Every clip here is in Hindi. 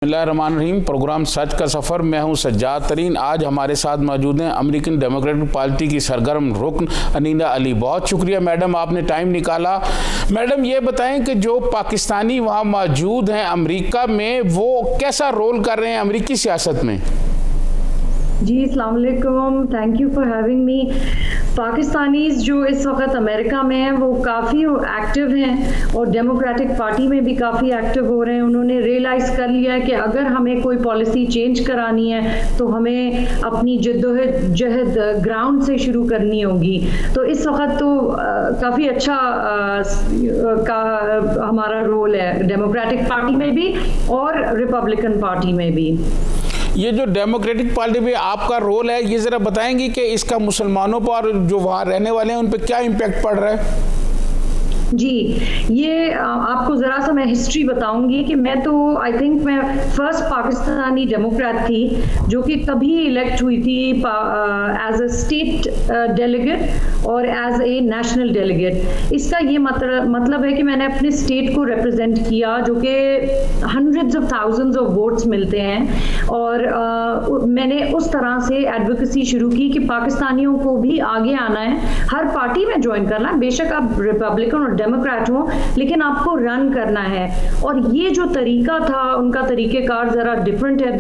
बिस्मिल्लाहिर्रहमानिर्रहीम। प्रोग्राम सच का सफ़र। मैं हूं सज्जाद तरीन। आज हमारे साथ मौजूद हैं अमेरिकन डेमोक्रेटिक पार्टी की सरगर्म रुकन अनीना अली। बहुत शुक्रिया मैडम, आपने टाइम निकाला। मैडम ये बताएं कि जो पाकिस्तानी वहां मौजूद हैं अमेरिका में, वो कैसा रोल कर रहे हैं अमेरिकी सियासत में? जी अस्सलाम वालेकुम, thank you for having me. Pakistanis जो इस वक्त अमेरिका में हैं वो काफ़ी एक्टिव हैं और डेमोक्रेटिक पार्टी में भी काफ़ी एक्टिव हो रहे हैं। उन्होंने रियलाइज़ कर लिया है कि अगर हमें कोई पॉलिसी चेंज करानी है तो हमें अपनी जद्दोजहद ग्राउंड से शुरू करनी होगी। तो इस वक्त तो काफ़ी अच्छा हमारा रोल है डेमोक्रेटिक पार्टी में भी और रिपब्लिकन पार्टी में भी। ये जो डेमोक्रेटिक पार्टी में आपका रोल है, ये ज़रा बताएंगे कि इसका मुसलमानों पर, जो वहाँ रहने वाले हैं, उन पर क्या इम्पैक्ट पड़ रहा है? जी, ये आपको ज़रा सा मैं हिस्ट्री बताऊंगी कि मैं तो आई थिंक मैं फर्स्ट पाकिस्तानी डेमोक्रेट थी जो कि कभी इलेक्ट हुई थी एज अ स्टेट डेलीगेट और एज ए नेशनल डेलीगेट। इसका ये मतलब है कि मैंने अपने स्टेट को रिप्रेजेंट किया, जो कि hundreds of thousands of votes मिलते हैं। और मैंने उस तरह से एडवोकेसी शुरू की कि पाकिस्तानियों को भी आगे आना है, हर पार्टी में ज्वाइन करना है। बेशक आप रिपब्लिकन और डेमोक्रेट हो, लेकिन आपको रन करना है। और ये जो तरीका था, उनका तरीक़ेकार ज़रा डिफरेंट है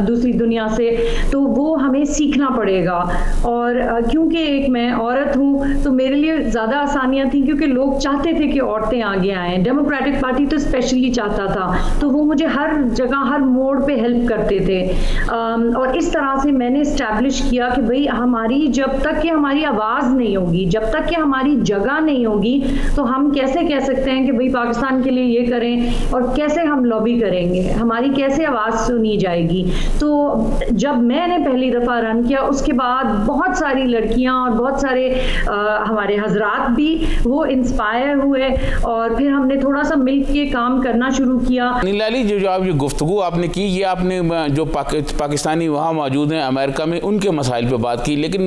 दूसरी दुनिया से, तो वो हमें सीखना पड़ेगा। और क्योंकि एक मैं औरत हूँ तो मेरे लिए ज़्यादा आसानियाँ थी, क्योंकि लोग चाहते थे कि औरतें आगे आएँ। डेमोक्रेटिक पार्टी तो स्पेशली चाहता था, तो वो मुझे हर जगह हर मोड़ पे हेल्प करते थे। और इस तरह से मैंने इस्टेब्लिश किया कि भाई हमारी, जब तक कि हमारी आवाज़ नहीं होगी, जब तक कि हमारी जगह नहीं होगी, तो हम कैसे कह सकते हैं कि भाई पाकिस्तान के लिए ये करें, और कैसे हम लॉबी करेंगे, हमारी कैसे आवाज़ सुनी जाएगी। तो जब मैंने पहली दफ़ा रन किया, उसके बाद बहुत सारी लड़कियां और बहुत सारे हमारे हजरात भी वो इंस्पायर हुए, और फिर हमने थोड़ा सा मिल के काम करना शुरू किया। अनीना अली, जो आप ये गुफ्तगू आपने की, ये आपने जो पाकिस्तानी वहाँ मौजूद हैं अमेरिका में, उनके मसाइल पे बात की, लेकिन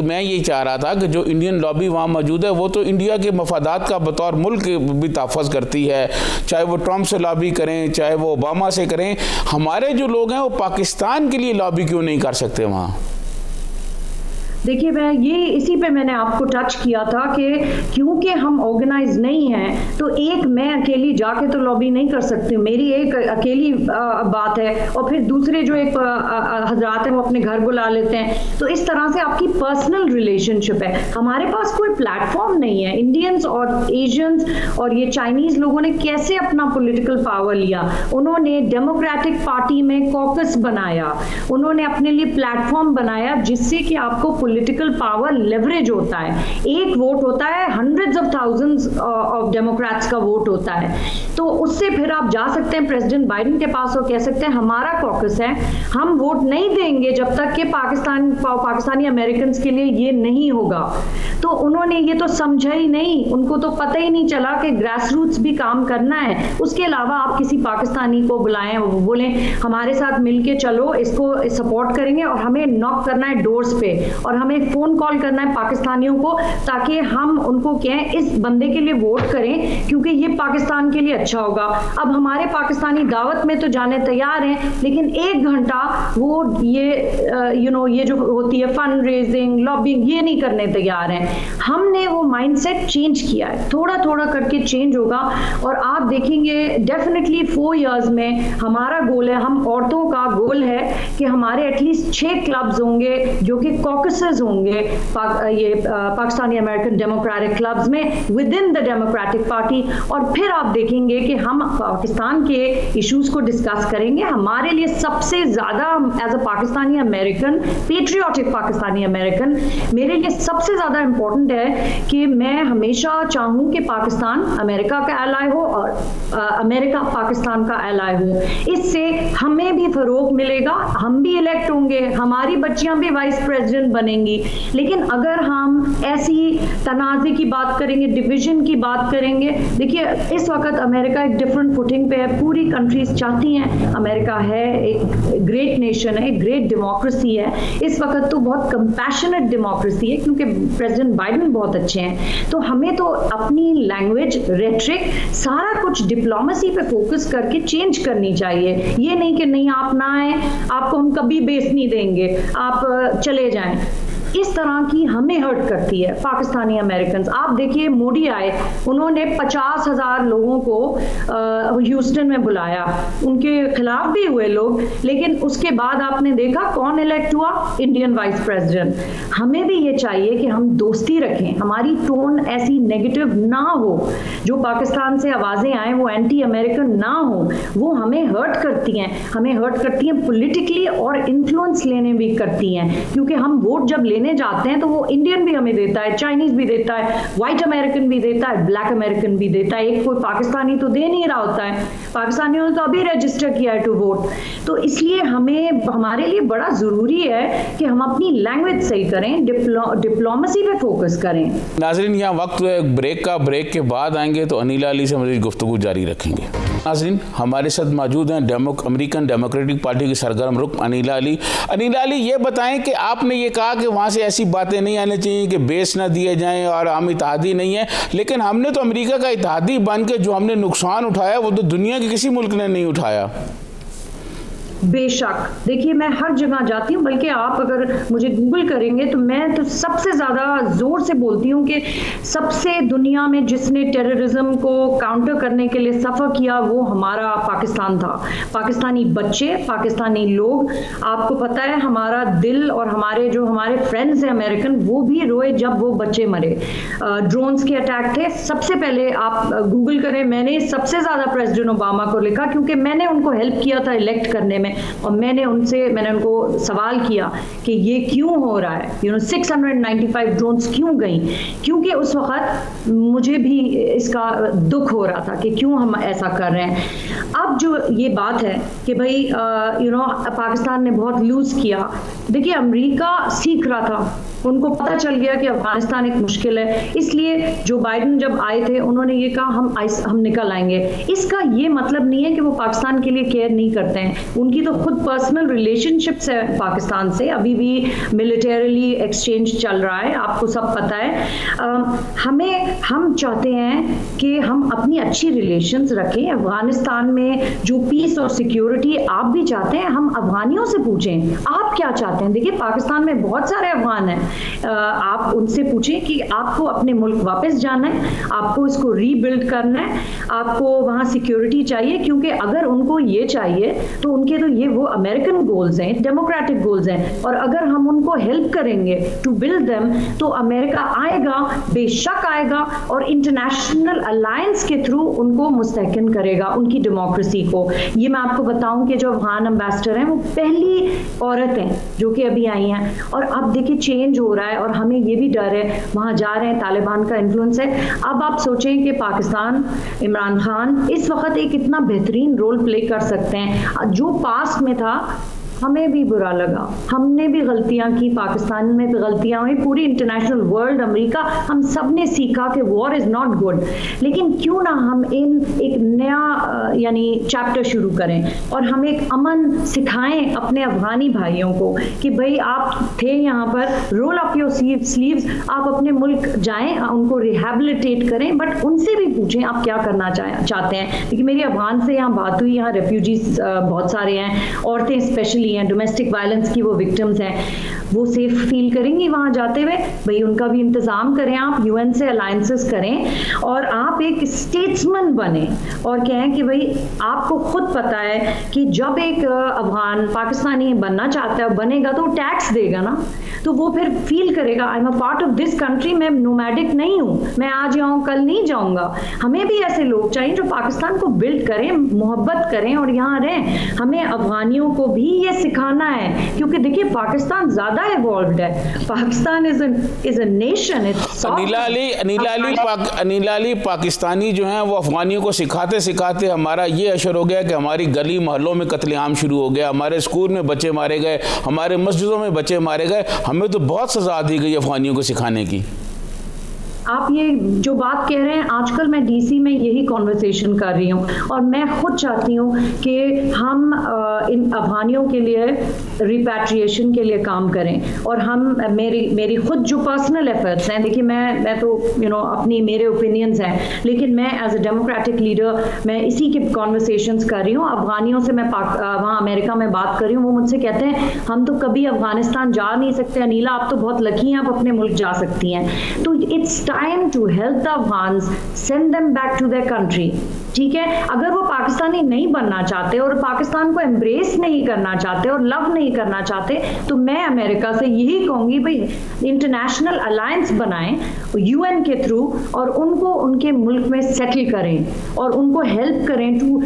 मैं ये चाह रहा था कि जो इंडियन लॉबी वहाँ मौजूद है, वो तो इंडिया के मफादात का बतौर मुल्क भी तहफ़्फ़ुज़ करती है। चाहे वो ट्रंप से लॉबी करें, चाहे वो ओबामा से करें, हमारे जो लोग हैं वो पाकिस्तान के लिए लॉबी क्यों नहीं कर सकते वहाँ? देखिए, इसी पे मैंने आपको टच किया था कि क्योंकि हम ऑर्गेनाइज नहीं हैं, तो एक मैं अकेली जाके तो लॉबी नहीं कर सकती, मेरी एक अकेली बात है, और फिर दूसरे जो एक हजरात हैं वो अपने घर बुला लेते हैं। तो इस तरह से आपकी पर्सनल रिलेशनशिप है। हमारे पास कोई प्लेटफॉर्म नहीं है। इंडियंस और एशियंस और ये चाइनीज़ लोगों ने कैसे अपना पॉलिटिकल पावर लिया? उन्होंने डेमोक्रेटिक पार्टी में कॉकस बनाया, उन्होंने अपने लिए प्लेटफॉर्म बनाया, जिससे कि आपको पॉलिटिकल पावर लेवरेज होता है। एक वोट होता है, hundreds of thousands of Democrats का वोट होता है। तो उससे फिर आप जा सकते हैं प्रेसिडेंट बाइडेन के पास और कह सकते हैं हमारा कॉकस है, हम वोट नहीं देंगे जब तक कि पाकिस्तानी अमेरिकन के लिए ये नहीं होगा। तो उन्होंने ये तो समझा ही नहीं, उनको तो पता ही नहीं चला कि ग्रास रूट्स भी काम करना है। उसके अलावा आप किसी पाकिस्तानी को बुलाएं, वो बोलें हमारे साथ मिलके चलो, इसको सपोर्ट करेंगे, और हमें नॉक करना है डोर्स पे, और हमें फ़ोन कॉल करना है पाकिस्तानियों को, ताकि हम उनको कहें इस बंदे के लिए वोट करें क्योंकि ये पाकिस्तान के लिए अच्छा होगा। अब हमारे पाकिस्तानी दावत में तो जाने तैयार हैं, लेकिन 1 घंटा वो ये जो होती है फंड रेजिंग, लॉबिंग, ये नहीं करने तैयार हैं। हमने वो माइंडसेट चेंज किया है, थोड़ा थोड़ा करके चेंज होगा, और आप देखेंगे डेफिनेटली 4 इयर्स में हमारा गोल है, हम औरतों का गोल है कि हमारे एटलीस्ट 6 क्लब्स होंगे जो कि कॉकसेस होंगे पाकिस्तानी अमेरिकन डेमोक्रेटिक क्लब्स में with in the democratic party. और फिर आप देखेंगे कि हम पाकिस्तान के इश्यूज को डिस्कस करेंगे। हमारे लिए सबसे ज़्यादा, as a Pakistani American, patriotic Pakistani American, मेरे लिए सबसे ज़्यादा इम्पोर्टेंट है कि मैं हमेशा चाहूँ कि पाकिस्तान अमेरिका का एलाय हो और अमेरिका पाकिस्तान का एलाय हो। इससे हमें भी फ़रोग मिलेगा, हम भी इलेक्ट होंगे, हमारी बच्चियाँ भी वाइस प्रेसिडेंट बनेंगी। बनेंगी। लेकिन अगर हम ऐसी तनाज़े की बात करेंगे, डिवीजन की बात करेंगे, देखिए इस वक्त अमेरिका एक डिफरेंट फुटिंग पे है। पूरी कंट्रीज चाहती हैं, अमेरिका है एक ग्रेट नेशन है, एक ग्रेट डेमोक्रेसी है, इस वक्त तो बहुत कंपैशनेट डेमोक्रेसी है क्योंकि प्रेसिडेंट बाइडेन बहुत अच्छे हैं। तो हमें तो अपनी लैंग्वेज, रेट्रिक, सारा कुछ डिप्लोमेसी पे फोकस करके चेंज करनी चाहिए। ये नहीं कि नहीं आप ना आए, आपको हम कभी बेस नहीं देंगे, आप चले जाएं। इस तरह की हमें हर्ट करती है पाकिस्तानी अमेरिकन। आप देखिए मोदी आए, उन्होंने 50,000 लोगों को ह्यूस्टन में बुलाया, उनके खिलाफ भी हुए लोग, लेकिन उसके बाद आपने देखा कौन इलेक्ट हुआ? Indian vice president. हमें भी ये चाहिए कि हम दोस्ती रखें, हमारी टोन ऐसी नेगेटिव ना हो, जो पाकिस्तान से आवाज़ें आए वो एंटी अमेरिकन ना हो, वो हमें हर्ट करती हैं। हमें हर्ट करती हैं पॉलिटिकली और इन्फ्लुएंस लेने भी करती हैं, क्योंकि हम वोट जब लेने जाते हैं तो वो इंडियन भी हमें देता है, चाइनीज भी देता है, व्हाइट अमेरिकन भी देता है, ब्लैक अमेरिकन भी देता है। एक कोई पाकिस्तानी तो दे नहीं रहा होता है, पाकिस्तानियों ने तो अभी रजिस्टर किया है टू वोट। तो इसलिए हमें, हमारे लिए बड़ा जरूरी है कि हम अपनी लैंग्वेज सही करें, डिप्लोमेसी पे फोकस करें। नाज़रीन, यहाँ वक्त ब्रेक का, ब्रेक के बाद आएंगे तो अनीला अली से मज़ीद गुफ्तगू जारी रखेंगे। नाज़रीन, हमारे साथ मौजूद हैं अमेरिकन डेमोक्रेटिक पार्टी की सरगर्म रुकन अनीला अली। अनीला अली, ये बताएं कि आपने ये कहा कि वहाँ से ऐसी बातें नहीं आनी चाहिए कि बेस ना दिए जाएं और हम इत्तेहादी नहीं है, लेकिन हमने तो अमेरिका का इत्तेहादी बन के जो हमने नुकसान उठाया वो तो दुनिया के किसी मुल्क ने नहीं उठाया। बेशक, देखिए मैं हर जगह जाती हूँ, बल्कि आप अगर मुझे गूगल करेंगे तो मैं तो सबसे ज़्यादा ज़ोर से बोलती हूँ कि सबसे दुनिया में जिसने टेररिज्म को काउंटर करने के लिए सफ़र किया वो हमारा पाकिस्तान था। पाकिस्तानी बच्चे, पाकिस्तानी लोग, आपको पता है हमारा दिल और हमारे फ्रेंड्स हैं अमेरिकन, वो भी रोए जब वो बच्चे मरे। ड्रोन्स के अटैक थे, सबसे पहले आप गूगल करें, मैंने सबसे ज़्यादा प्रेसिडेंट ओबामा को लिखा क्योंकि मैंने उनको हेल्प किया था इलेक्ट करने में, और मैंने उनको सवाल किया कि ये क्यों हो रहा है, 695 ड्रोन्स क्यों गई, क्योंकि उस वक्त मुझे भी इसका दुख हो रहा था कि क्यों हम ऐसा कर रहे हैं। अब जो ये बात है कि भाई पाकिस्तान ने बहुत लूज किया, देखिए अमेरिका सीख रहा था, उनको पता चल गया कि अफगानिस्तान एक मुश्किल है, इसलिए जो बाइडेन जब आए थे उन्होंने ये कहा हम निकल आएंगे। इसका ये मतलब नहीं है कि वो पाकिस्तान के लिए केयर नहीं करते हैं, उनकी तो खुद पर्सनल रिलेशनशिप्स है पाकिस्तान से, अभी भी मिलिटरीली एक्सचेंज चल रहा है, आपको सब पता है। हम चाहते हैं कि हम अपनी अच्छी रिलेशंस रखें। अफगानिस्तान में जो पीस और सिक्योरिटी आप भी चाहते हैं, हम अफगानियों से पूछें आप क्या चाहते हैं। देखिए पाकिस्तान में बहुत सारे अफगान हैं, आप उनसे पूछें कि आपको अपने मुल्क वापस जाना है, आपको इसको रीबिल्ड करना है, आपको वहाँ सिक्योरिटी चाहिए, क्योंकि अगर उनको ये चाहिए तो उनके तो ये वो अमेरिकन गोल्स हैं, डेमोक्रेटिक गोल्स हैं, और अगर हम उनको हेल्प करेंगे टू बिल्ड देम तो अमेरिका आएगा, बेशक आएगा, और इंटरनेशनल अलायंस के थ्रू उनको मुस्तहकम करेगा उनकी डेमोक्रेसी को। ये मैं आपको बताऊं कि जो अफगान एम्बेसडर हैं वो पहली औरत हैं जो कि अभी आई हैं, और अब देखिए चेंज हो रहा है, और हमें ये भी डर है, वहाँ जा रहे हैं, तालिबान का इन्फ्लुएंस है। अब आप सोचें कि पाकिस्तान, इमरान खान इस वक्त एक इतना बेहतरीन रोल प्ले कर सकते हैं। जो पास्ट में था हमें भी बुरा लगा, हमने भी गलतियां की, पाकिस्तान में भी गलतियां हुई, पूरी इंटरनेशनल वर्ल्ड, अमेरिका, हम सब ने सीखा कि वॉर इज़ नॉट गुड, लेकिन क्यों ना हम एक नया यानी चैप्टर शुरू करें और हम एक अमन सिखाएं अपने अफगानी भाइयों को कि भाई आप थे यहाँ पर, रोल अप योर स्लीव्स, आप अपने मुल्क जाएं, उनको रिहेबिलिटेट करें, बट उनसे भी पूछें आप क्या करना चाहते हैं। देखिए मेरी अफगान से यहाँ बात हुई, यहाँ रेफ्यूजीज बहुत सारे हैं, औरतें स्पेशली हैं, डोमेस्टिक वायलेंस की वो विक्टिम्स हैं, वो सेफ फील करेंगी वहाँ जाते हुए, भाई उनका भी इंतज़ाम करें, आप यूएन से अलायंसेस करें, और आप एक स्टेट्समैन बने और कहें कि भाई आपको खुद पता है कि जब एक अफगान पाकिस्तानी बनना चाहता है, बनेगा तो टैक्स देगा ना, तो वो फिर फील करेगा I am a part of this country, मैं नोमैडिक नहीं हूँ, मैं आज जाऊँ कल नहीं जाऊँगा। हमें भी ऐसे लोग चाहिए जो पाकिस्तान को बिल्ड करें, मोहब्बत करें और यहाँ रहें। हमें अफगानियों को भी ये सिखाना है, क्योंकि देखिए पाकिस्तान ज्यादा इवॉल्व्ड है, पाकिस्तान इज अ नेशन। नीला अली, पाकिस्तानी जो हैं वो अफगानियों को सिखाते सिखाते हमारा ये असर हो गया कि हमारी गली मोहल्लों में कत्लेआम शुरू हो गया, हमारे स्कूल में बच्चे मारे गए, हमारे मस्जिदों में बच्चे मारे गए। हमें तो बहुत सजा दी गई अफगानियों को सिखाने की। आप ये जो बात कह रहे हैं, आजकल मैं डीसी में यही कॉन्वर्सेशन कर रही हूँ और मैं खुद चाहती हूँ कि हम इन अफगानियों के लिए रिपैट्रिएशन के लिए काम करें। और हम मेरी खुद जो पर्सनल एफर्ट्स हैं, देखिए मैं तो अपनी मेरे ओपिनियंस हैं, लेकिन मैं एज अ डेमोक्रेटिक लीडर मैं इसी के कॉन्वर्सेशंस कर रही हूँ। अफगानियों से मैं वहाँ अमेरिका में बात कर रही हूँ, वो मुझसे कहते हैं हम तो कभी अफगानिस्तान जा नहीं सकते, अनीला आप तो बहुत लकी हैं, आप अपने मुल्क जा सकती हैं। तो it's time to help the Afghans, send them back to their country। ठीक है, अगर वो पाकिस्तानी नहीं बनना चाहते और पाकिस्तान को एम्ब्रेस नहीं करना चाहते और लव नहीं करना चाहते, तो मैं अमेरिका से यही कहूंगी भाई इंटरनेशनल अलायंस बनाएं यूएन के थ्रू और उनको उनके मुल्क में सेटल करें और उनको हेल्प करें टू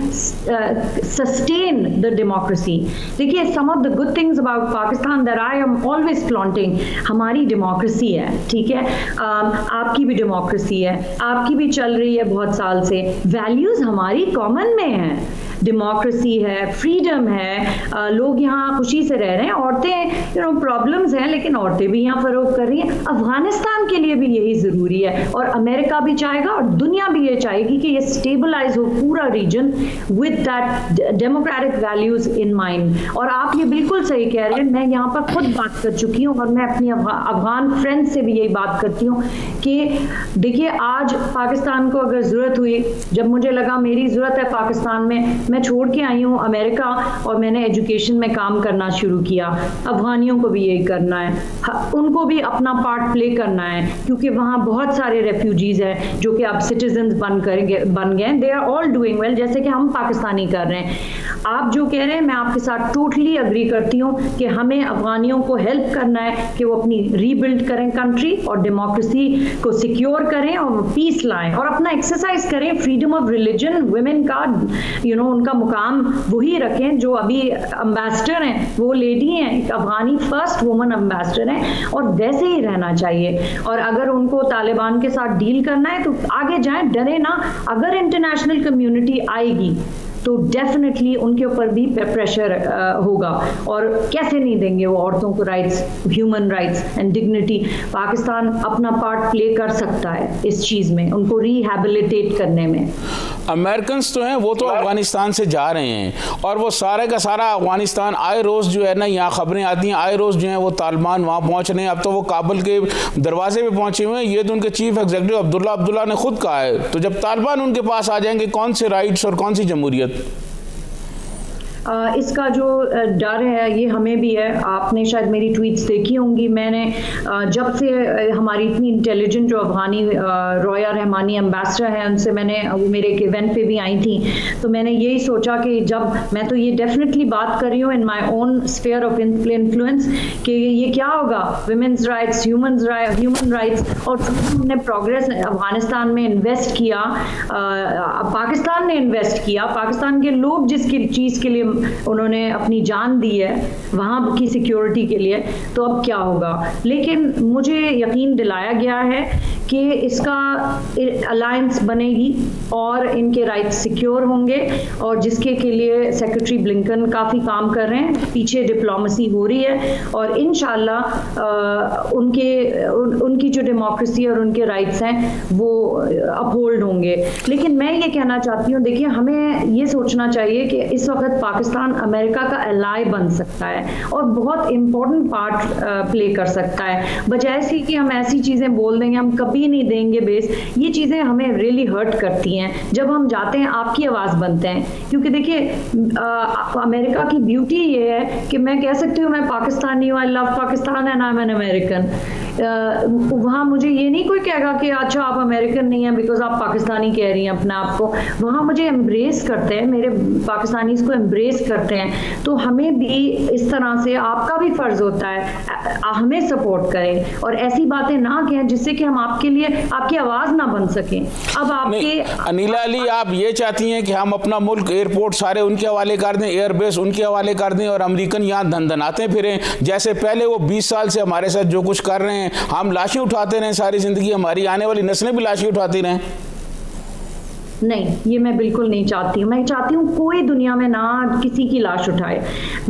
सस्टेन द डेमोक्रेसी। देखिए, some of the good things about Pakistan that I am always flaunting, हमारी डेमोक्रेसी है, ठीक है, आपकी भी डेमोक्रेसी है, आपकी भी चल रही है बहुत साल से, वैल्यूज हमारी कॉमन में है, डेमोक्रेसी है, फ्रीडम है, लोग यहाँ खुशी से रह रहे हैं, औरतें प्रॉब्लम्स हैं लेकिन औरतें भी यहाँ फरोग कर रही हैं। अफगानिस्तान के लिए भी यही ज़रूरी है और अमेरिका भी चाहेगा और दुनिया भी ये चाहेगी कि ये स्टेबलाइज हो पूरा region with that democratic values in mind. और आप ये बिल्कुल सही कह रहे हैं, मैं यहाँ पर खुद बात कर चुकी हूँ और मैं अपनी अफगान फ्रेंड्स से भी यही बात करती हूँ कि देखिए, आज पाकिस्तान को अगर ज़रूरत हुई, जब मुझे लगा मेरी ज़रूरत है पाकिस्तान में, मैं छोड़ के आई हूँ अमेरिका और मैंने एजुकेशन में काम करना शुरू किया। अफगानियों को भी यही करना है, उनको भी अपना पार्ट प्ले करना है, क्योंकि वहाँ बहुत सारे रेफ्यूजीज हैं जो कि अब सिटीजन्स बन गए, they are all doing well, जैसे कि हम पाकिस्तानी कर रहे हैं। आप जो कह रहे हैं मैं आपके साथ टोटली अग्री करती हूँ कि हमें अफगानियों को हेल्प करना है कि वो अपनी रीबिल्ड करें कंट्री और डेमोक्रेसी को सिक्योर करें और पीस लाएं और अपना एक्सरसाइज करें, फ्रीडम ऑफ रिलीजन, वुमेन का उनका मुकाम वही रखें। जो अभी एम्बेसडर हैं वो लेडी हैं, अफगानी फर्स्ट वुमन एम्बेसडर हैं और वैसे ही रहना चाहिए। और अगर उनको तालिबान के साथ डील करना है तो आगे जाएं, डरे ना। अगर इंटरनेशनल कम्युनिटी आएगी तो डेफिनेटली उनके ऊपर भी प्रेशर होगा और कैसे नहीं देंगे वो औरतों को rights, human rights and dignity. Pakistan अपना पार्ट प्ले कर सकता है इस चीज़ में, उनको रिहैबिलिटेट करने में। अमेरिकन तो हैं वो तो अफगानिस्तान से जा रहे हैं और वो सारे का सारा अफगानिस्तान आए रोज़ जो है ना, यहाँ खबरें आती हैं आए रोज़ जो है वो तालिबान वहाँ पहुँच रहे हैं। अब तो वो काबुल के दरवाजे पे पहुँचे हुए हैं, ये तो उनके चीफ एग्जीक्यूटिव अब्दुल्ला ने खुद कहा है। तो जब तालिबान उनके पास आ जाएंगे, कौन से राइट्स और कौन सी जमहूरियत? इसका जो डर है ये हमें भी है। आपने शायद मेरी ट्वीट्स देखी होंगी, मैंने जब से हमारी इतनी इंटेलिजेंट जो अफगानी रोया रहमानी एम्बेसडर हैं उनसे मैंने, वो मेरे एक इवेंट पे भी आई थी, तो मैंने यही सोचा कि जब मैं तो ये डेफिनेटली बात कर रही हूँ in my own sphere of influence कि ये क्या होगा, वुमेन्स राइट्स, ह्यूमन राइट्स। और हमने प्रोग्रेस अफगानिस्तान में इन्वेस्ट किया, पाकिस्तान ने इन्वेस्ट किया, पाकिस्तान के लोग जिसकी चीज़ के लिए उन्होंने अपनी जान दी है वहाँ की सिक्योरिटी के लिए, तो अब क्या होगा। लेकिन मुझे यकीन दिलाया गया है कि इसका अलायंस बनेगी और इनके राइट्स सिक्योर होंगे और जिसके के लिए सेक्रेटरी ब्लिंकन काफ़ी काम कर रहे हैं, पीछे डिप्लोमेसी हो रही है और इंशाल्लाह उनकी जो डेमोक्रेसी और उनके राइट्स हैं वो अपहोल्ड होंगे। लेकिन मैं ये कहना चाहती हूँ, देखिए हमें ये सोचना चाहिए कि इस वक्त पाकिस्तान अमेरिका का एलाय बन सकता है और बहुत इम्पोर्टेंट पार्ट प्ले कर सकता है, बजाय से कि हम ऐसी चीज़ें बोल देंगे हम कभी नहीं देंगे बेस। ये चीज़ें हमें रियली हर्ट करती हैं जब हम जाते हैं आपकी आवाज़ बनते हैं, क्योंकि देखिए अमेरिका की ब्यूटी ये है कि मैं कह सकती हूँ मैं पाकिस्तानी हूँ, I love Pakistan and I am an American. वहाँ मुझे ये नहीं कोई कहेगा कि अच्छा आप अमेरिकन नहीं हैं बिकॉज आप पाकिस्तानी कह रही हैं अपने आप को। वहाँ मुझे एम्ब्रेस करते हैं, मेरे पाकिस्तानीज को एम्ब्रेस करते हैं। तो हमें भी इस तरह से, आपका भी फर्ज होता है हमें सपोर्ट करें और ऐसी बातें ना कहें जिससे कि हम आपके लिए आपकी आवाज ना बन सकें। अब आपके अनिला अली, आप ये चाहती हैं कि हम अपना मुल्क एयरपोर्ट सारे उनके हवाले कर दें, एयरबेस उनके हवाले कर दें और अमेरिकन यहाँ धनधनाते फिरें जैसे पहले वो 20 साल से हमारे साथ जो कुछ कर रहे हैं, हम लाशें उठाते रहें सारी जिंदगी, हमारी आने वाली नस्लें भी लाशें उठाती रहें? नहीं, ये मैं बिल्कुल नहीं चाहती हूँ। मैं चाहती हूँ कोई दुनिया में ना किसी की लाश उठाए।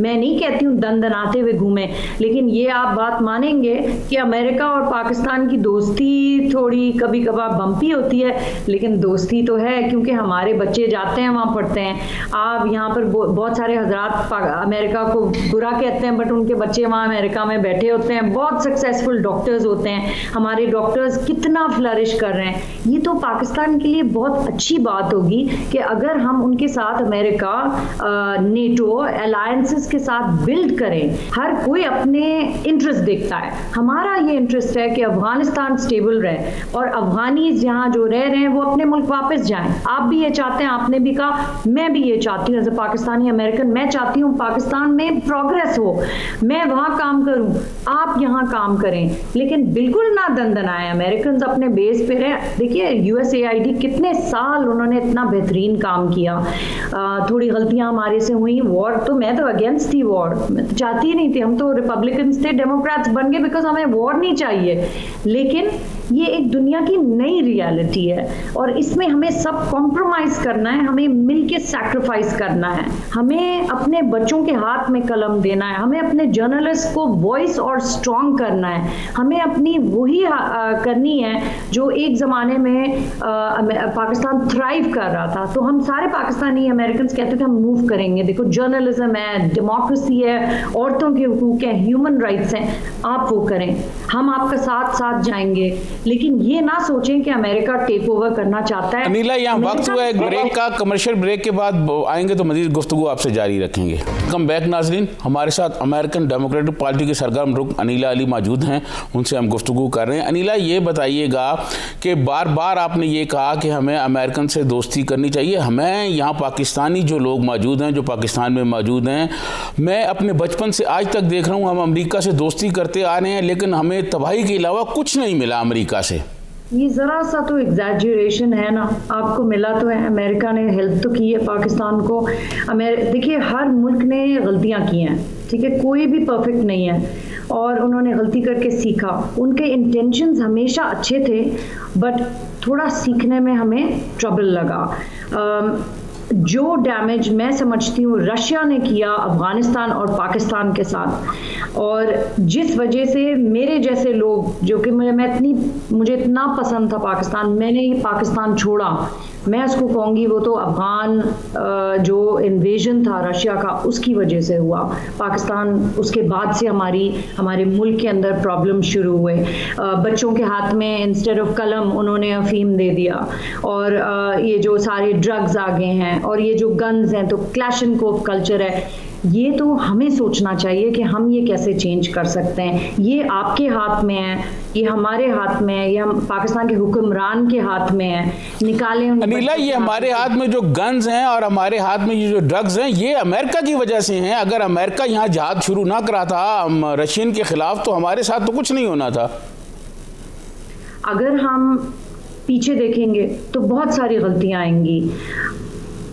मैं नहीं कहती हूँ दंदनाते हुए घूमे, लेकिन ये आप बात मानेंगे कि अमेरिका और पाकिस्तान की दोस्ती थोड़ी कभी कभार बम्पी होती है, लेकिन दोस्ती तो है क्योंकि हमारे बच्चे जाते हैं वहाँ पढ़ते हैं। आप यहाँ पर बहुत सारे हजरात अमेरिका को बुरा कहते हैं, बट उनके बच्चे वहाँ अमेरिका में बैठे होते हैं, बहुत सक्सेसफुल डॉक्टर्स होते हैं। हमारे डॉक्टर्स कितना फ्लरिश कर रहे हैं। ये तो पाकिस्तान के लिए बहुत अच्छी बात होगी कि अगर हम उनके साथ अमेरिका, नेटो अलायंसेस के साथ बिल्ड करें। हर कोई अपने इंटरेस्ट देखता है, हमारा ये इंटरेस्ट है कि अफगानिस्तान स्टेबल रहे और अफगानीज यहाँ जो रह रहे हैं वो अपने मुल्क वापस जाएं। आप भी ये चाहते हैं, आपने भी कहा, मैं भी ये चाहती हूँ एज अ पाकिस्तानी अमेरिकन। मैं चाहती हूँ पाकिस्तान में प्रोग्रेस हो, मैं वहाँ काम करूँ, आप यहाँ काम करें, लेकिन बिल्कुल ना दंदनाएं। अमेरिकन अपने बेस पे रहे। देखिए USAID कितने साल उन्होंने इतना बेहतरीन काम किया। थोड़ी गलतियां हमारे से हुई। वॉर तो मैं तो अगेंस्ट थी, वॉर मैं तो चाहती ही नहीं थी। हम तो रिपब्लिकन्स थे, डेमोक्रेट्स बन गए बिकॉज हमें वॉर नहीं चाहिए। लेकिन ये एक दुनिया की नई रियलिटी है और इसमें हमें सब कॉम्प्रोमाइज करना है, हमें मिलके सैक्रिफाइस करना है, हमें अपने बच्चों के हाथ में कलम देना है, हमें अपने जर्नलिस्ट को वॉइस और स्ट्रॉन्ग करना है, हमें अपनी वही करनी है जो एक ज़माने में पाकिस्तान थ्राइव कर रहा था। तो हम सारे पाकिस्तानी अमेरिकन कहते थे हम मूव करेंगे। देखो जर्नलिज्म है, डेमोक्रेसी है, औरतों के हुकूक हैं, ह्यूमन राइट्स हैं, आप वो करें, हम आपका साथ साथ जाएंगे। लेकिन ये ना सोचें कि अमेरिका टेक ओवर करना चाहता है। अनिला, यहाँ वक्त हुआ एक ब्रेक का, कमर्शियल ब्रेक के बाद आएंगे तो मजीद गुफ्तगू आपसे जारी रखेंगे। कम बैक नाजरीन, हमारे साथ अमेरिकन डेमोक्रेटिक पार्टी के सरगर्म रुकन अनिला अली मौजूद हैं, उनसे हम गुफ्तगू कर रहे हैं। अनिला, ये बताइएगा कि बार बार आपने ये कहा कि हमें अमेरिकन से दोस्ती करनी चाहिए, हमें यहाँ पाकिस्तानी जो लोग मौजूद हैं, जो पाकिस्तान में मौजूद हैं, मैं अपने बचपन से आज तक देख रहा हूँ हम अमेरिका से दोस्ती करते आ रहे हैं, लेकिन हमें तबाही के अलावा कुछ नहीं मिला अमेरिका से। ये ज़रा सा तो एग्जैजरेशन है ना। आपको मिला तो है, अमेरिका ने हेल्प तो की है पाकिस्तान को। देखिए हर मुल्क ने गलतियाँ की हैं, ठीक है, कोई भी परफेक्ट नहीं है और उन्होंने गलती करके सीखा। उनके इंटेंशंस हमेशा अच्छे थे, बट थोड़ा सीखने में हमें ट्रबल लगा। जो डैमेज मैं समझती हूँ रशिया ने किया अफ़गानिस्तान और पाकिस्तान के साथ, और जिस वजह से मेरे जैसे लोग जो कि मुझे इतना पसंद था पाकिस्तान, मैंने ये पाकिस्तान छोड़ा। मैं उसको कहूँगी वो तो अफ़गान जो इन्वेजन था रशिया का उसकी वजह से हुआ। पाकिस्तान उसके बाद से हमारे मुल्क के अंदर प्रॉब्लम शुरू हुए। बच्चों के हाथ में इंस्टेड ऑफ कलम उन्होंने अफीम दे दिया, और ये जो सारे ड्रग्स आ गए हैं और ये जो गन्स हैं, तो क्लैश एंड कोफ कल्चर है। ये तो हमें सोचना चाहिए कि हम ये कैसे चेंज कर सकते हैं। ये आपके हाथ में है, ये हमारे हाथ में है, ये हम पाकिस्तान के हुक्मरान के हाथ में है। निकालें अनिला, ये हमारे हाथ में जो गन्स हैं और हमारे हाथ में ये जो ड्रग्स हैं, ये अमेरिका की वजह से हैं। अगर अमेरिका यहाँ जहाद शुरू ना करा था रशियन के खिलाफ, तो हमारे साथ तो कुछ नहीं होना था। अगर हम पीछे देखेंगे तो बहुत सारी गलतियां आएंगी।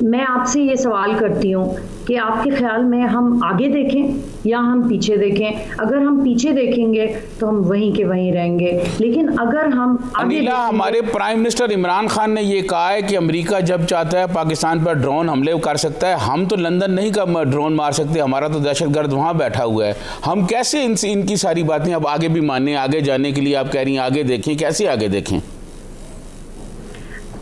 मैं आपसे ये सवाल करती हूँ कि आपके ख्याल में हम आगे देखें या हम पीछे देखें? अगर हम पीछे देखेंगे तो हम वहीं के वहीं रहेंगे, लेकिन अगर हम आगे अनिला, हमारे प्राइम मिनिस्टर इमरान खान ने ये कहा है कि अमेरिका जब चाहता है पाकिस्तान पर ड्रोन हमले कर सकता है। हम तो लंदन नहीं का ड्रोन मार सकते, हमारा तो दहशतगर्द वहाँ बैठा हुआ है। हम कैसे इनकी सारी बातें अब आगे भी माने? आगे जाने के लिए आप कह रही हैं आगे देखें, कैसे आगे देखें?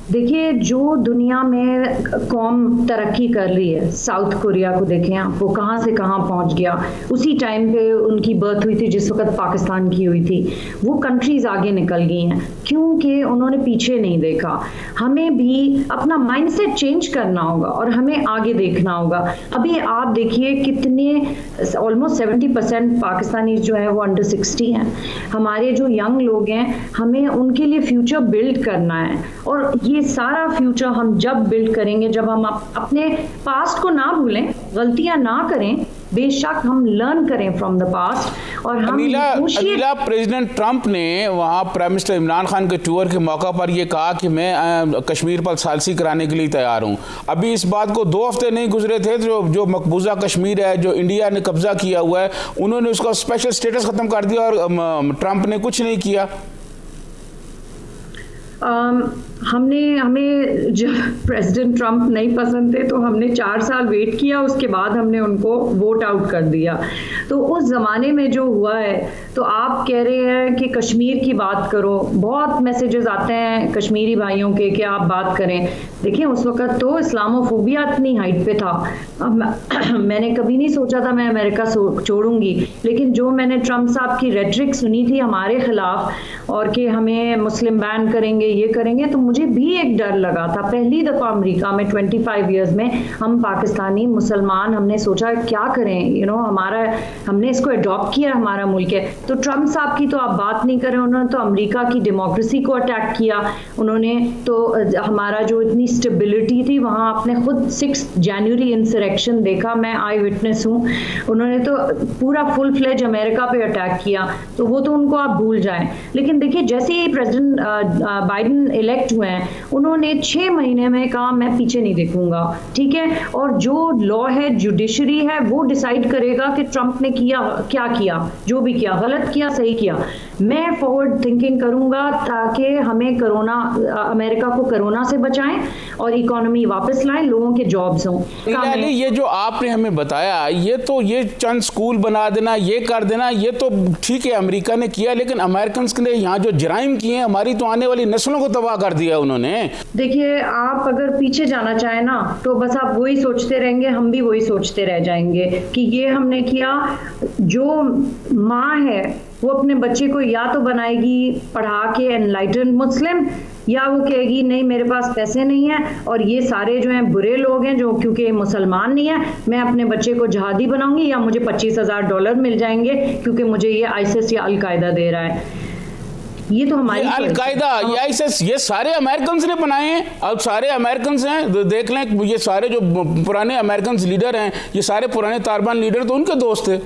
देखिए, जो दुनिया में कौम तरक्की कर रही है, साउथ कोरिया को देखें आप, वो कहाँ से कहाँ पहुँच गया। उसी टाइम पे उनकी बर्थ हुई थी जिस वक्त पाकिस्तान की हुई थी। वो कंट्रीज़ आगे निकल गई हैं। क्योंकि उन्होंने पीछे नहीं देखा। हमें भी अपना माइंडसेट चेंज करना होगा और हमें आगे देखना होगा। अभी आप देखिए कितने ऑलमोस्ट 70% पाकिस्तानी जो है वो अंडर 60 हैं। हमारे जो यंग लोग हैं, हमें उनके लिए फ्यूचर बिल्ड करना है, और ये सारा फ्यूचर हम जब बिल्ड करेंगे जब हम अपने पास्ट को ना भूलें, गलतियां ना करें, बेशक हम लर्न करें फ्रॉम द पास्ट। और हम अनिला, प्रेसिडेंट ट्रंप ने वहाँ प्राइम मिनिस्टर इमरान खान के टूर के मौका पर यह कहा कि मैं कश्मीर पर सालसी कराने के लिए तैयार हूँ। अभी इस बात को 2 हफ्ते नहीं गुजरे थे जो मकबूजा कश्मीर है, जो इंडिया ने कब्जा किया हुआ है, उन्होंने उसका स्पेशल स्टेटस खत्म कर दिया और ट्रंप ने कुछ नहीं किया। हमें जब प्रेसिडेंट ट्रंप नहीं पसंद थे तो हमने 4 साल वेट किया, उसके बाद हमने उनको वोट आउट कर दिया। तो उस ज़माने में जो हुआ है, तो आप कह रहे हैं कि कश्मीर की बात करो, बहुत मैसेजेस आते हैं कश्मीरी भाइयों के कि आप बात करें। देखिए उस वक़्त तो इस्लामोफोबिया इतनी हाइट पे था, मैंने कभी नहीं सोचा था मैं अमेरिका छोड़ूंगी, लेकिन जो मैंने ट्रंप साहब की रेटरिक सुनी थी हमारे खिलाफ और कि हमें मुस्लिम बैन करेंगे, ये करेंगे, तो मुझे भी एक डर लगा था। पहली दफ़ा अमेरिका में 25 इयर्स में हम पाकिस्तानी मुसलमान हमने सोचा क्या करें, हमने इसको अडॉप्ट किया, हमारा मुल्क है। तो ट्रंप साहब की तो आप बात नहीं करें, उन्होंने तो अमेरिका की डेमोक्रेसी को अटैक किया, उन्होंने तो हमारा जो इतनी स्टेबिलिटी थी वहाँ आपने खुद 6 जनवरी इंसरेक्शन देखा, मैं आई विटनेस हूँ, उन्होंने तो पूरा फुल फ्लेज अमेरिका पे अटैक किया, तो वो तो उनको आप भूल जाएं। लेकिन देखिए जैसे ही प्रेसिडेंट बाइडेन इलेक्ट हुए हैं, उन्होंने 6 महीने में कहा मैं पीछे नहीं देखूंगा, ठीक है, और जो लॉ है, जुडिशरी है, वो डिसाइड करेगा कि ट्रंप ने क्या किया, जो भी किया, गलत किया, सही किया। मैं फॉरवर्ड थिंकिंग करूंगा ताकि हमें अमेरिका को कोरोना से बचाएं और इकोनॉमी वापस लाएं, लोगों के जॉब्स हों। ये जो आपने हमें बताया, ये चंद स्कूल बना देना, ये कर देना, ये तो ठीक है अमेरिका ने किया, लेकिन अमेरिकन ने यहाँ जो जराइम किए हैं, हमारी तो आने वाली नस्लों को तबाह कर दिया उन्होंने। देखिए आप अगर पीछे जाना चाहें ना, तो बस आप वही सोचते रहेंगे, हम भी वही सोचते रह जाएंगे कि ये हमने किया। जो माँ है वो अपने बच्चे को या तो बनाएगी पढ़ा के एनलाइटन मुस्लिम, या वो कहेगी नहीं मेरे पास पैसे नहीं है और ये सारे जो हैं बुरे लोग हैं जो क्योंकि मुसलमान नहीं है, मैं अपने बच्चे को जहादी बनाऊंगी या मुझे $25,000 मिल जाएंगे क्योंकि मुझे ये आईसिस या अलकायदा दे रहा है। ये तो हमारी अलकायदा, ये आईसिस, ये सारे अमेरिकन ने बनाए हैं। अब सारे अमेरिकन हैं, देख लें, ये सारे जो पुराने अमेरिकन लीडर हैं, ये सारे पुराने तालिबान लीडर तो उनके दोस्त थे।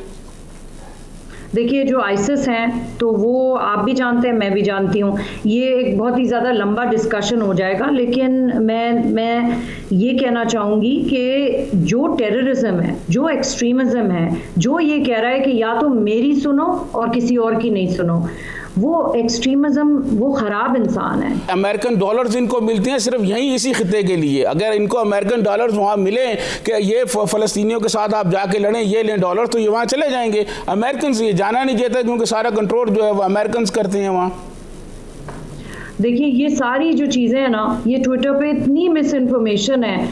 देखिए जो आईसिस हैं तो वो आप भी जानते हैं, मैं भी जानती हूँ, ये एक बहुत ही ज़्यादा लंबा डिस्कशन हो जाएगा, लेकिन मैं ये कहना चाहूँगी कि जो टेररिज्म है, जो एक्सट्रीमिज्म है, जो ये कह रहा है कि या तो मेरी सुनो और किसी और की नहीं सुनो, वो एक्सट्रीमिज्म, वो खराब इंसान है। अमेरिकन डॉलर्स इनको मिलते हैं सिर्फ यहीं इसी खिते के लिए। अगर इनको अमेरिकन डॉलर्स वहाँ मिले कि ये फ़लस्तीनियों के साथ आप जाके लड़ें, ये लें डॉलर, तो ये वहाँ चले जाएंगे। अमेरिकन ये जाना नहीं चाहते क्योंकि सारा कंट्रोल जो है वो अमेरिकन करते हैं वहाँ। देखिए ये सारी जो चीज़ें हैं ना, ये ट्विटर पे इतनी मिस इन्फॉर्मेशन है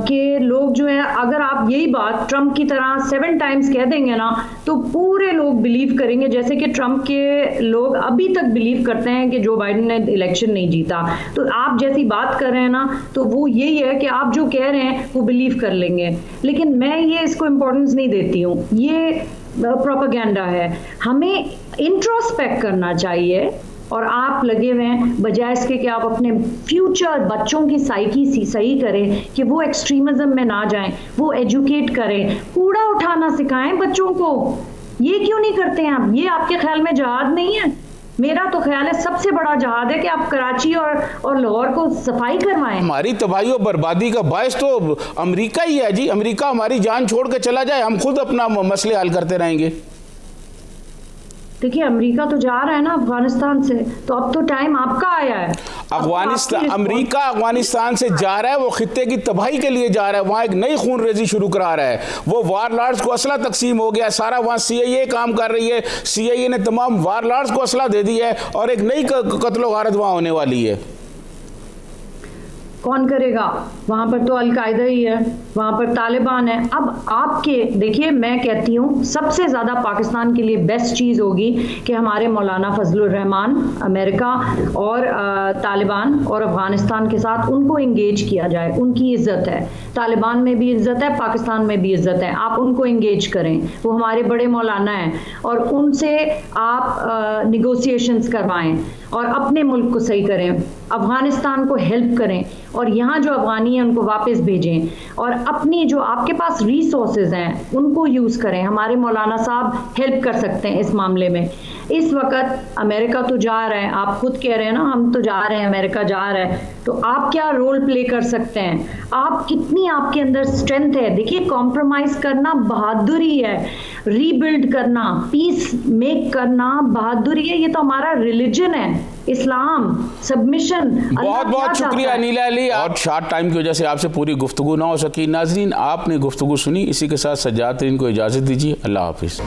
कि लोग जो है, अगर आप यही बात ट्रंप की तरह 7 टाइम्स कह देंगे ना, तो पूरे लोग बिलीव करेंगे, जैसे कि ट्रंप के लोग अभी तक बिलीव करते हैं कि जो बाइडेन ने इलेक्शन नहीं जीता। तो आप जैसी बात कर रहे हैं ना, तो वो यही है कि आप जो कह रहे हैं वो बिलीव कर लेंगे, लेकिन मैं ये इसको इम्पोर्टेंस नहीं देती हूँ, ये प्रोपेगेंडा है। हमें इंट्रोस्पेक्ट करना चाहिए और आप लगे हुए हैं बजाय इसके कि आप अपने फ्यूचर बच्चों की साइकी सही करें कि वो एक्सट्रीमिज्म में ना जाएं, वो एजुकेट करें, कूड़ा उठाना सिखाएं बच्चों को। ये क्यों नहीं करते हैं आप? ये आपके ख्याल में जहाद नहीं है? मेरा तो ख्याल है सबसे बड़ा जहाद है कि आप कराची और लाहौर को सफाई करवाएं। हमारी तबाही और बर्बादी का बायस तो अमेरिका ही है जी। अमेरिका हमारी जान छोड़ के चला जाए, हम खुद अपना मसले हल करते रहेंगे। देखिए अमेरिका तो जा रहा है ना अफगानिस्तान से, तो अब तो टाइम आपका आया है। अमेरिका अफगानिस्तान से जा रहा है, वो खित्ते की तबाही के लिए जा रहा है, वहाँ एक नई खून रेजी शुरू करा रहा है। वो वारलॉर्ड्स को असला तकसीम हो गया, सारा वहाँ CIA काम कर रही है, CIA ने तमाम वारलॉर्ड्स को असला दे दिया है और एक नई कत्लो गारत वहाँ होने वाली है। कौन करेगा? वहाँ पर तो अलकायदा ही है, वहाँ पर तालिबान है। अब आपके देखिए, मैं कहती हूँ सबसे ज़्यादा पाकिस्तान के लिए बेस्ट चीज़ होगी कि हमारे मौलाना फजलुर रहमान अमेरिका और तालिबान और अफ़गानिस्तान के साथ उनको इंगेज किया जाए। उनकी इज़्ज़त है, तालिबान में भी इज़्ज़त है, पाकिस्तान में भी इज़्ज़त है। आप उनको इंगेज करें, वो हमारे बड़े मौलाना हैं, और उनसे आप निगोशिएशंस करवाएं और अपने मुल्क को सही करें, अफ़गानिस्तान को हेल्प करें, और यहाँ जो अफ़गानी हैं उनको वापस भेजें, और अपनी जो आपके पास रिसोर्सेज हैं उनको यूज़ करें। हमारे मौलाना साहब हेल्प कर सकते हैं इस मामले में। इस वक्त अमेरिका तो जा रहा है, आप खुद कह रहे हैं ना, हम तो जा रहे हैं, अमेरिका जा रहा है, तो आप क्या रोल प्ले कर सकते हैं? आप कितनी आपके अंदर स्ट्रेंथ है। देखिए, कॉम्प्रोमाइज़ करना बहादुरी है, रीबिल्ड करना, पीस मेक करना बहादुरी है। ये तो हमारा रिलीजन है, इस्लाम, सबमिशन। बहुत बहुत शुक्रिया अनिला अली। और शॉर्ट टाइम की वजह से आपसे पूरी गुफ्तगू ना हो सकी। नाजरीन, आपने गुफ्तगू सुनी, इसी के साथ सज्जाद तरीन को इजाज़त दीजिए। अल्लाह हाफिज़।